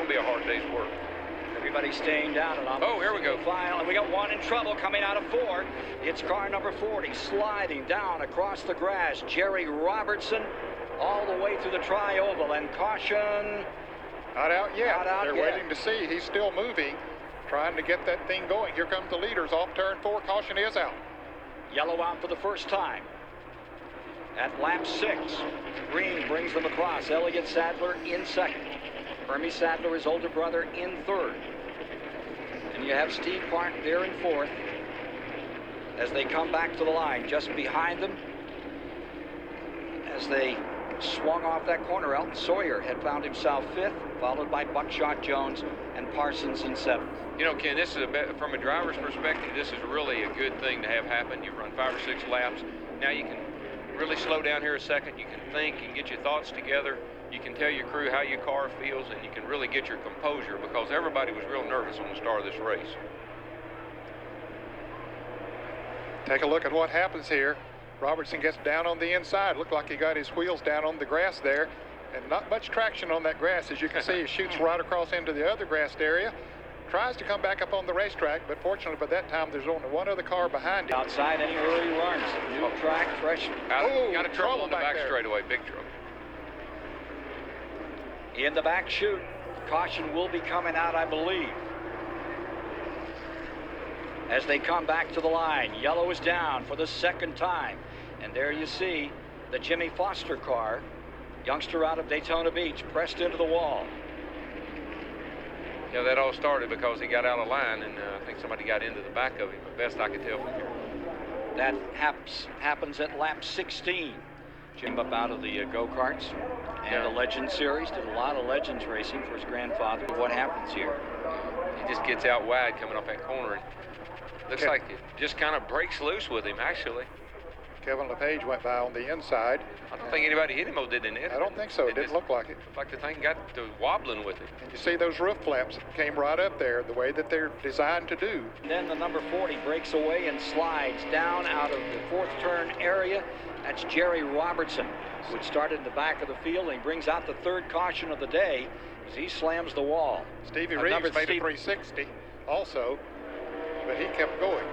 to be a hard day's work. Everybody's staying down and on. Oh, here we go. File, and we got one in trouble coming out of 4. It's car number 40 sliding down across the grass. Jerry Robertson all the way through the tri-oval, and caution. Not out yet. Not out They're yet. waiting to see. He's still moving, trying to get that thing going. Here comes the leaders off turn 4. Caution is out. Yellow out for the first time. At lap 6, green brings them across. Elliott Sadler in second. Hermie Sadler, his older brother, in third. And you have Steve Clark there in fourth as they come back to the line. Just behind them, as they swung off that corner, Elton Sawyer had found himself fifth, followed by Buckshot Jones and Parsons in seventh. You know, Ken, this is from a driver's perspective, this is really a good thing to have happen. You've run 5 or 6 laps. Now you can really slow down here a second. You can think and get your thoughts together. You can tell your crew how your car feels, and you can really get your composure, because everybody was real nervous on the start of this race. Take a look at what happens here. Robertson gets down on the inside. Looked like he got his wheels down on the grass there, and not much traction on that grass. As you can see, he shoots right across into the other grassed area. Tries to come back up on the racetrack, but fortunately by that time there's only one other car behind him. Outside any early runs. New track, fresh. Got a trouble on the back straightaway, big trouble. In the back chute, caution will be coming out, I believe. As they come back to the line, yellow is down for the second time. And there you see the Jimmy Foster car, youngster out of Daytona Beach, pressed into the wall. Yeah, that all started because he got out of line, and I think somebody got into the back of him, best I could tell from here. That happens at lap 16. Jim up out of the go-karts and the Legends Series. Did a lot of Legends racing for his grandfather. What happens here? He just gets out wide coming off that corner. And looks like it just kind of breaks loose with him, actually. Kevin LePage went by on the inside. I don't think anybody hit him, though, didn't it? I don't think so. It didn't look like it. Looked like the thing got to wobbling with it. And you see those roof flaps came right up there, the way that they're designed to do. And then the number 40 breaks away and slides down out of the fourth turn area. That's Jerry Robertson, who started in the back of the field, and he brings out the third caution of the day as he slams the wall. Stevie Reeves made a 360 also, but he kept going.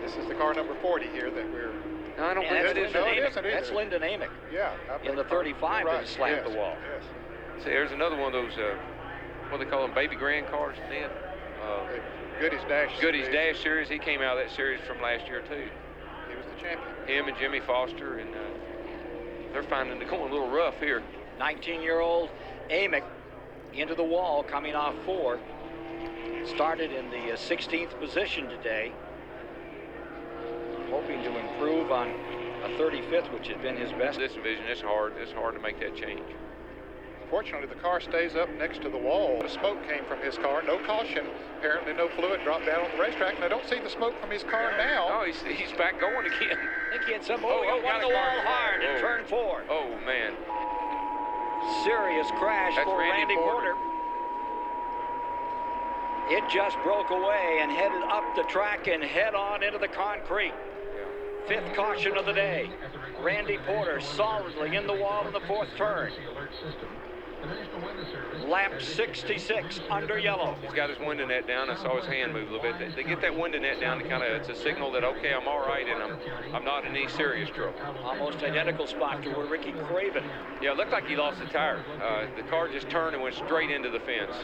This is the car number 40 here that we're... No, I don't believe it is. No, it isn't either. That's Lyndon Amick. Yeah. In the 35 that slammed the wall. Yes. See, there's another one of those, what do they call them, baby grand cars, Ned? Goody's Dash Goody's Dash Series. He came out of that series from last year, too. He was the champion. Him and Jimmy Foster, and they're finding it going a little rough here. 19-year-old Amick into the wall, coming off 4. Started in the 16th position today. Hoping to improve on a 35th, which had been his best. This division, it's hard to make that change. Fortunately, the car stays up next to the wall. The smoke came from his car. No caution. Apparently, no fluid dropped down on the racetrack. And I don't see the smoke from his car now. Oh, he's back going again. I think he had some. Oh, he got one the wall hard in turn 4. Oh, man. Serious crash for Randy Porter. It just broke away and headed up the track and head on into the concrete. Fifth caution of the day. Randy Porter solidly in the wall in the fourth turn. Lap 66 under yellow. He's got his window net down. I saw his hand move a little bit. They get that window net down to it's a signal that, okay, I'm all right and I'm not in any serious trouble. Almost identical spot to where Ricky Craven. Yeah, it looked like he lost the tire. The car just turned and went straight into the fence.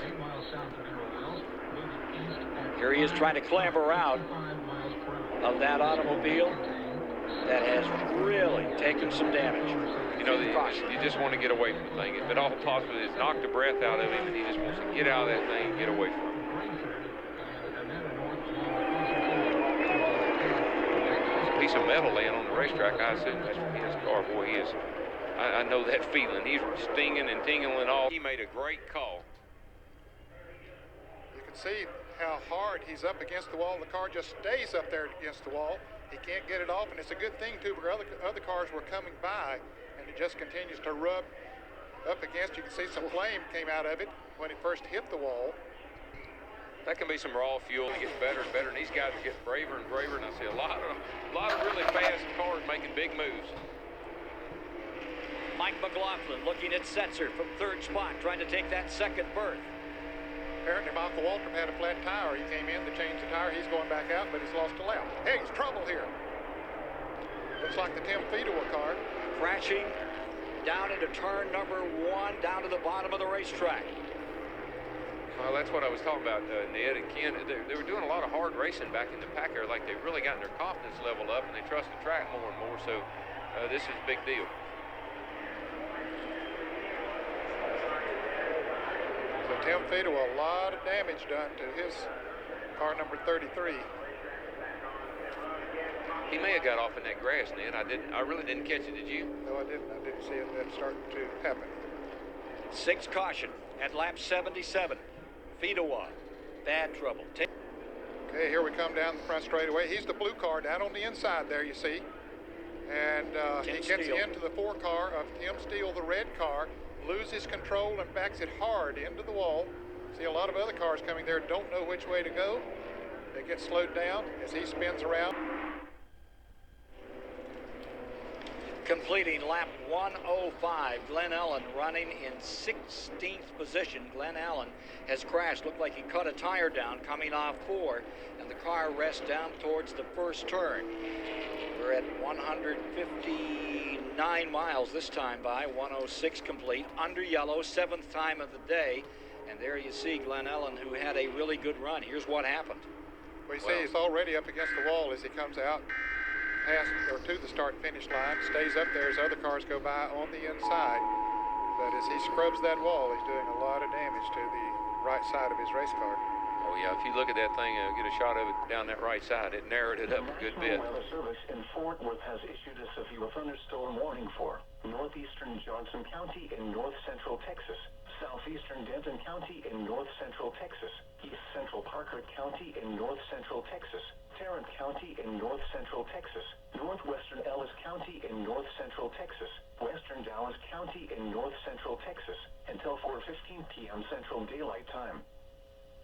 Here he is trying to clamber out of that automobile that has really taken some damage. You know, you just want to get away from the thing. If at all possible, it's knocked the breath out of him, and he just wants to get out of that thing and get away from it. Piece of metal laying on the racetrack, I assume that's from his car. Boy, he is. I know that feeling. He's stinging and tingling off. He made a great call. You can see how hard he's up against the wall. The car just stays up there against the wall. He can't get it off, and it's a good thing, too, because other cars were coming by, and it just continues to rub up against. You can see some flame came out of it when it first hit the wall. That can be some raw fuel. It gets better and better, and these guys are getting braver and braver, and I see a lot of really fast cars making big moves. Mike McLaughlin looking at Setzer from third spot, trying to take that second berth. Apparently Michael Waltrip had a flat tire. He came in to change the tire. He's going back out, but he's lost a lap. Hey, it's trouble here. Looks like the Tim Fedewa car. Crashing down into turn number 1, down to the bottom of the racetrack. Well, that's what I was talking about, Ned and Ken. They were doing a lot of hard racing back in the pack there. Like, they've really gotten their confidence level up, and they trust the track more and more. So this is a big deal. So Tim Fedewa, a lot of damage done to his car number 33. He may have got off in that grass, Ned. I really didn't catch it. Did you? No, I didn't. I didn't see it then starting to happen. 6 caution at lap 77. Fedewa, bad trouble. Okay, here we come down the front straightaway. He's the blue car down on the inside there, you see. And he gets into the 4 car of Tim Steele, the red car, loses control and backs it hard into the wall. See a lot of other cars coming there don't know which way to go. They get slowed down as he spins around. Completing lap 105, Glenn Allen running in 16th position. Glenn Allen has crashed. Looked like he cut a tire down coming off 4, and the car rests down towards the first turn. We're at 159 miles this time by 106 complete. Under yellow, 7th time of the day. And there you see Glenn Allen, who had a really good run. Here's what happened. We see he's already up against the wall as he comes out past or to the start-finish line, stays up there as other cars go by on the inside. But as he scrubs that wall, he's doing a lot of damage to the right side of his race car. Oh, yeah. If you look at that thing, get a shot of it down that right side, it narrowed it up a good bit. National Weather Service in Fort Worth has issued a severe thunderstorm warning for northeastern Johnson County in north central Texas, southeastern Denton County in north central Texas, east central Parker County in north central Texas, Tarrant County in north central Texas, northwestern Ellis County in north central Texas, western Dallas County in north central Texas until 4:15 p.m. Central Daylight Time.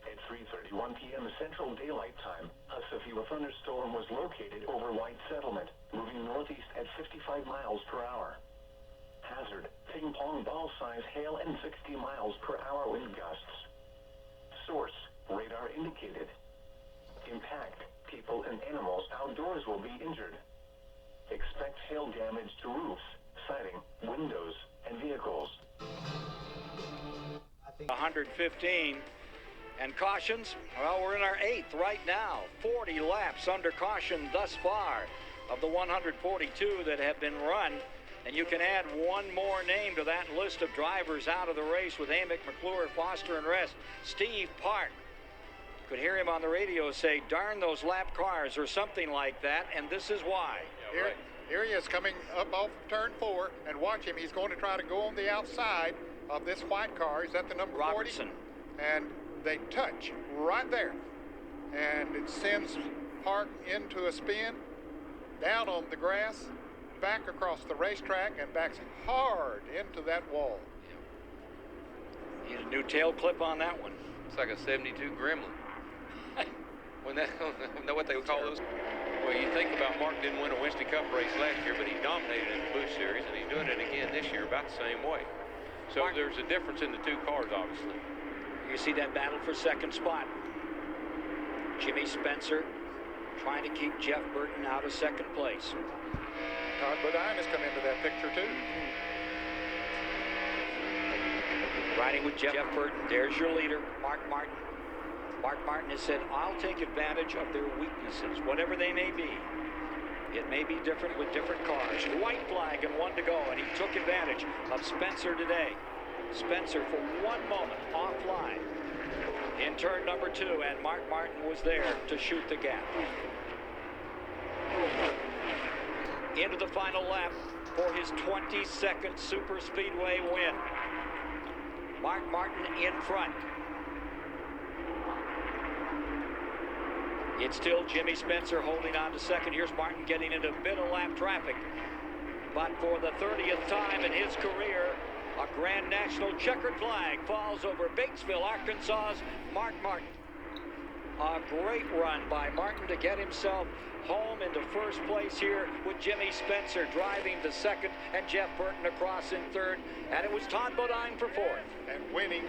At 3:31 p.m. Central Daylight Time, a severe thunderstorm was located over White Settlement, moving northeast at 55 miles per hour. Hazard, ping-pong ball-size hail and 60 miles per hour wind gusts. Source, radar indicated. Impact, people and animals outdoors will be injured. Expect hail damage to roofs, siding, windows, and vehicles. 115. And cautions, well, we're in our 8th right now. 40 laps under caution thus far of the 142 that have been run. And you can add one more name to that list of drivers out of the race with Amick, McClure, Foster, and rest. Steve Park. Could hear him on the radio say, darn those lap cars or something like that, and this is why. Yeah, right. Here he is coming up off turn 4, and watch him. He's going to try to go on the outside of this white car. He's at the number 40. Robertson. And they touch right there. And it sends Park into a spin, down on the grass, back across the racetrack, and backs hard into that wall. Need a new tail clip on that one. It's like a 72 Gremlin. When that, know what they would call those? Well, you think about Mark didn't win a Winston Cup race last year, but he dominated in the Busch Series, and he's doing it again this year about the same way. So there's a difference in the 2 cars, obviously. You see that battle for second spot. Jimmy Spencer trying to keep Jeff Burton out of second place. Todd Bodine has come into that picture too. Riding with Jeff Burton. There's your leader, Mark Martin. Mark Martin has said, I'll take advantage of their weaknesses, whatever they may be. It may be different with different cars. White flag and 1 to go, and he took advantage of Spencer today. Spencer for one moment offline in turn number 2, and Mark Martin was there to shoot the gap. Into the final lap for his 22nd Super Speedway win. Mark Martin in front. It's still Jimmy Spencer holding on to second. Here's Martin getting into middle-lap traffic. But for the 30th time in his career, a Grand National checkered flag falls over Batesville, Arkansas's Mark Martin. A great run by Martin to get himself home into first place here with Jimmy Spencer driving to 2nd and Jeff Burton across in 3rd. And it was Todd Bodine for 4th. And winning